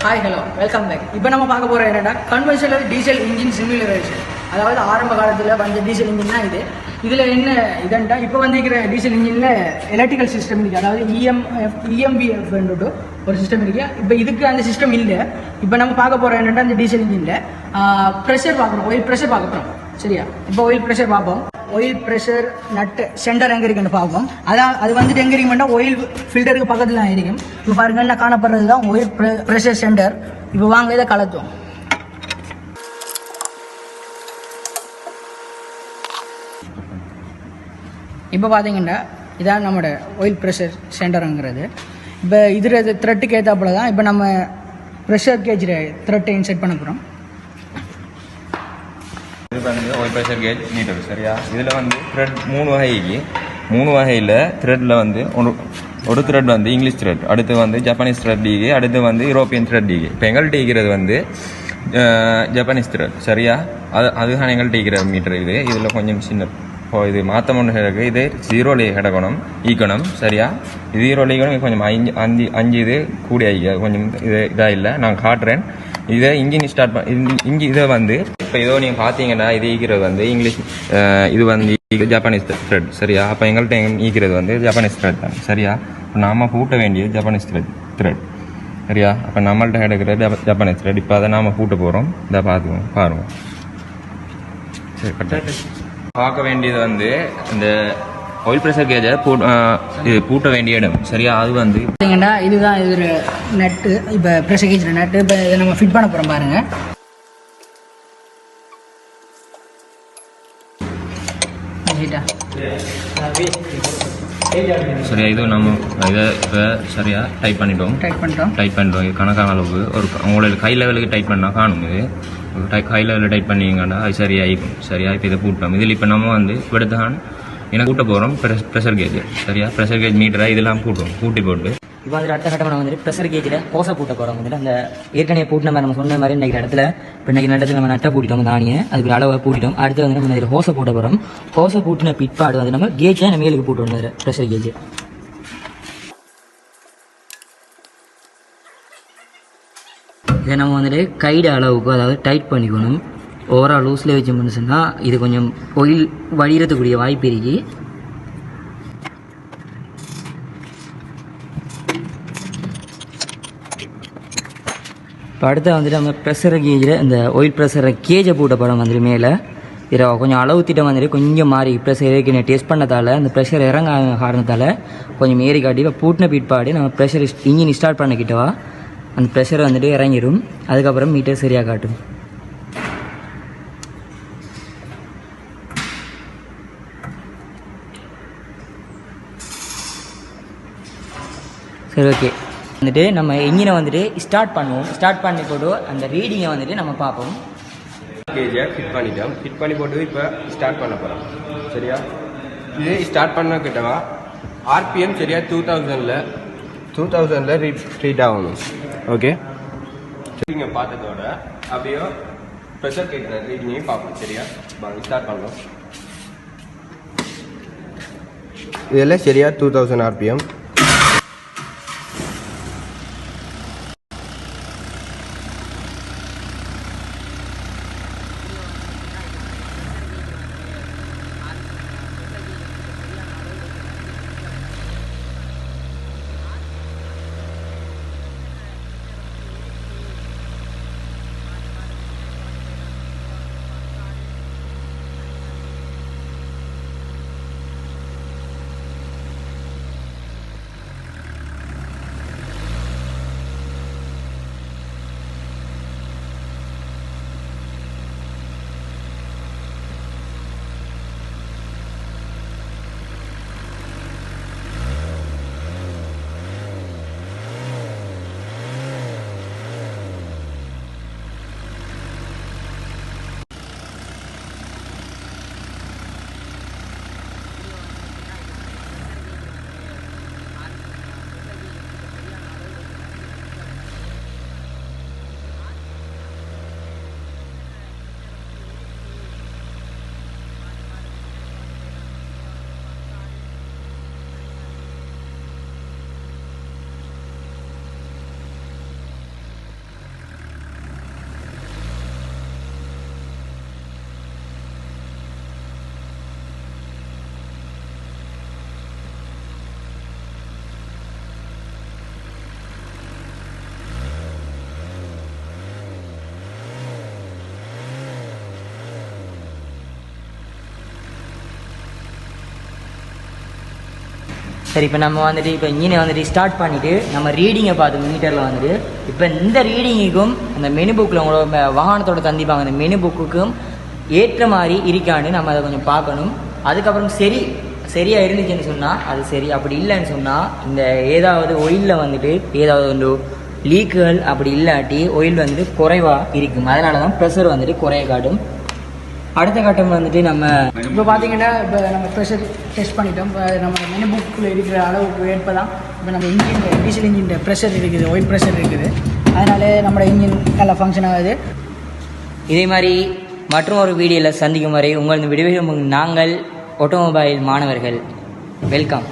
Hi hello welcome back. இப்போ நம்ம பார்க்க போகிற என்னன்னா கன்வென்ஷனல் டீசல் இன்ஜின் சிமுலேஷன். அதாவது ஆரம்ப காலத்தில் வந்த டீசல் இன்ஜின் தான் இது. இதில் என்ன இதன்ட்டா இப்போ வந்துருக்கிற டீசல் இன்ஜினில் எலக்ட்ரிக்கல் சிஸ்டம் இருக்குது. அதாவது இஎம்பிஎஃப் ஒரு சிஸ்டம் இருக்குது. இப்போ இதுக்கு அந்த சிஸ்டம் இல்லை. இப்போ நம்ம பார்க்க போகிற என்னென்னா அந்த டீசல் இன்ஜினில் ப்ரெஷர் பார்க்கணும், ஆயில் ப்ரெஷர் பார்க்க போகிறோம். சரியா? இப்போ ஆயில் ப்ரெஷர் பார்ப்போம். ஆயில் ப்ரெஷர் நட்டு சென்டர் எங்கே இருக்குன்னு பார்ப்போம். அது வந்துட்டு எங்கே இருக்குன்னா ஆயில் ஃபில்டருக்கு பக்கத்தில் தான் இருக்கும். இப்போ பாருங்க, என்ன காணப்படுறது தான் ஆயில் ப்ரெஷர் சென்டர். இப்போ வாங்க இதை கலத்துவோம். இப்போ பார்த்தீங்கன்னா இதான் நம்மளோட ஆயில் ப்ரெஷர் சென்டருங்கிறது. இப்போ இதில் த்ரெட்டுக்கு ஏற்றாப்புல தான் இப்போ நம்ம ப்ரெஷர் கேஜில் த்ரெட்டை இன்செர்ட் பண்ண போகிறோம். இது வந்து ஆயில் ப்ரெஷர் கேஜ் மீட்டர். சரியா? இதில் வந்து த்ரெட் மூணு வகையில் த்ரெட்டில் வந்து ஒரு த்ரெட் வந்து இங்கிலீஷ் த்ரெட், அடுத்து வந்து ஜப்பானீஸ் த்ரெட் டீகே, அடுத்து வந்து யூரோப்பியன் த்ரெட் டீகே. இப்போ எங்கள்கிட்ட இருக்கிறது வந்து ஜப்பானீஸ் த்ரெட். சரியா? அதுதான் எங்கள்கிட்ட இருக்கிற மீட்டர். இதில் கொஞ்சம் சின்ன இது மாற்றம் ஒன்று கிடக்கு. இது 0 கிடக்கணும் ஈக்கணும். சரியா? இது 0 ஈக்கணும். கொஞ்சம் அஞ்சு இது கூடி ஆகிக்க கொஞ்சம் இது இதாக இல்லை. நான் காட்டுறேன். இதை இன்ஜின் ஸ்டார்ட் இதை வந்து இப்போ இதோ நீங்கள் பார்த்தீங்கன்னா இது ஈக்கிறது வந்து இங்கிலீஷ், இது வந்து ஜப்பானீஸ் த்ரெட். சரியா? அப்போ எங்கள்கிட்ட ஈக்கிறது வந்து ஜப்பானீஸ் த்ரெட் தான். சரியா? இப்போ நாம் பூட்ட வேண்டியது ஜப்பானீஸ் த்ரெட். சரியா? அப்போ நம்மள்கிட்ட கிடக்கிற ஜப்பானீஸ் த்ரெட். இப்போ அதை நாம் பூட்ட போகிறோம். இதை பாருங்க. சரி, கரெக்டாக பார்க்க வேண்டியது வந்து இந்த ஆயில் ப்ரெஷர் கேஜை பூட்ட வேண்டிய இடம். சரியா? அது வந்து பார்த்தீங்கன்னா இதுதான் இது நட்டு. இப்போ ப்ரெஷர் கேஜில் நட்டு. இப்போ இதை நம்ம ஃபிட் பண்ண போகிறோம். பாருங்க. சரியா? இது நம்ம இதை இப்போ சரியா டைப் பண்ணிட்டோம். கணக்கான அளவுக்கு உங்களோட கை லெவலுக்கு டைப் பண்ணால் காணும். இது கை லெவலில் டைப் பண்ணிங்கன்னா அது சரியாகிக்கும். சரியா? இப்போ இதை பூட்டோம். இதில் இப்போ நம்ம வந்து எடுத்தான் எனக்கு கூட்ட போகிறோம் ப்ரெஷர் கேஜ். சரியா? ப்ரெஷர் கேஜ் மீட்டரை இதெல்லாம் பூட்டி போட்டு இப்போ வந்து அடுத்த கட்டமாக வந்துட்டு ப்ரெஷர் கேஜில் ஹோஸை பூட்ட போகிறோம். வந்துட்டு அந்த ஏற்கனவே பூட்டின மாதிரி நம்ம சொன்ன மாதிரி இன்றைக்கி இடத்துல இப்போ இன்றைக்கி இடத்துல நம்ம நட்டை பூட்டிட்டோம். தானியை அதுக்கு அளவை பூட்டிட்டோம். அடுத்து வந்து நம்ம இதில் ஹோஸை பூட்ட போகிறோம். ஹோஸை பூட்டின பிற்பாடு வந்து நம்ம கேஜை நம்ம மேலுக்கு பூட்டணும். ப்ரெஷர் கேஜ் இதை நம்ம வந்துட்டு கைடு அளவுக்கு அதாவது டைட் பண்ணிக்கணும். ஓவரால் லூஸில் வச்சோம்னு சொன்னால் இது கொஞ்சம் ஆயில் வடிகிறதுக்குரிய வாய்ப்பு இருக்கு. இப்போ அடுத்த வந்துட்டு நம்ம ப்ரெஷர் கேஜில் இந்த ஆயில் ப்ரெஷரை கேஜை பூட்ட படம் வந்துட்டு மேலே இதில் கொஞ்சம் அளவு திட்டம் வந்துட்டு கொஞ்சம் மாறி ப்ரெஷர் ஏற்கனவே டெஸ்ட் பண்ணதால் அந்த ப்ரெஷர் இறங்க காரணத்தால் கொஞ்சம் ஏறி காட்டி இப்போ பூட்டின பிற்பாடு நம்ம ப்ரெஷர் இன்ஜின் ஸ்டார்ட் பண்ணிக்கிட்டவா அந்த ப்ரெஷர் வந்துட்டு இறங்கிடும். அதுக்கப்புறம் மீட்டர் சரியாக காட்டும். சரி, ஓகே. வந்துட்டு நம்ம இன்ஜினை வந்துட்டு ஸ்டார்ட் பண்ணுவோம். ஸ்டார்ட் பண்ணி போட்டு அந்த ரீடிங்கை வந்துட்டு நம்ம பார்ப்போம். கேஜை ஃபிட் பண்ணிட்டோம். ஃபிட் பண்ணி போட்டு இப்போ ஸ்டார்ட் பண்ண போகிறோம். சரியா? இது ஸ்டார்ட் பண்ண கிட்டவா ஆர்பிஎம் சரியா 2000ல் ரீட் ஆகணும். ஓகே, நீங்கள் பார்த்ததோட அப்படியே ப்ரெஷர் கேட்குற ரீடிங்கையும் பார்ப்போம். சரியா? ஸ்டார்ட் பண்ணலாம். இதெல்லாம் சரியா 2000 ஆர்பிஎம். சரி இப்போ நம்ம வந்துட்டு இப்போ இன்ஜினை வந்துட்டு ஸ்டார்ட் பண்ணிவிட்டு நம்ம ரீடிங்கை பார்த்து மீட்டரில் வந்துட்டு இப்போ இந்த ரீடிங்குக்கும் அந்த மெனு புக்கில் உங்களோட வாகனத்தோட தந்திப்பாங்க அந்த மெனு புக்குக்கும் ஏற்ற மாதிரி இருக்கான்னு நம்ம அதை கொஞ்சம் பார்க்கணும். அதுக்கப்புறம் சரியாக இருந்துச்சுன்னு சொன்னால் அது சரி, அப்படி இல்லைன்னு சொன்னால் இந்த ஏதாவது ஒயிலில் வந்துட்டு ஏதாவது ஒன்று லீக்குகள் அப்படி இல்லாட்டி ஒயில் வந்துட்டு குறைவாக இருக்கும். அதனால தான் ப்ரெஷர் வந்துட்டு குறைய காட்டும். அடுத்த கட்டம் வந்துட்டு நம்ம இப்போ பார்த்தீங்கன்னா இப்போ நம்ம ப்ரெஷர் டெஸ்ட் பண்ணிட்டோம். இப்போ நம்ம மெனு புக்கில் இருக்கிற அளவுக்கு ஏற்ப தான் இப்போ நம்ம இன்ஜின் டீசல் இன்ஜின் ப்ரெஷர் இருக்குது, ஆயில் ப்ரெஷர் இருக்குது. அதனால நம்மளோட இன்ஜின் நல்லா ஃபங்க்ஷன் ஆகுது. இதே மாதிரி மற்றும் ஒரு வீடியோவில் சந்திக்கும் வரை உங்களது விடுவிடும் நாங்கள் ஆட்டோமொபைல் மாணவர்கள். வெல்கம்.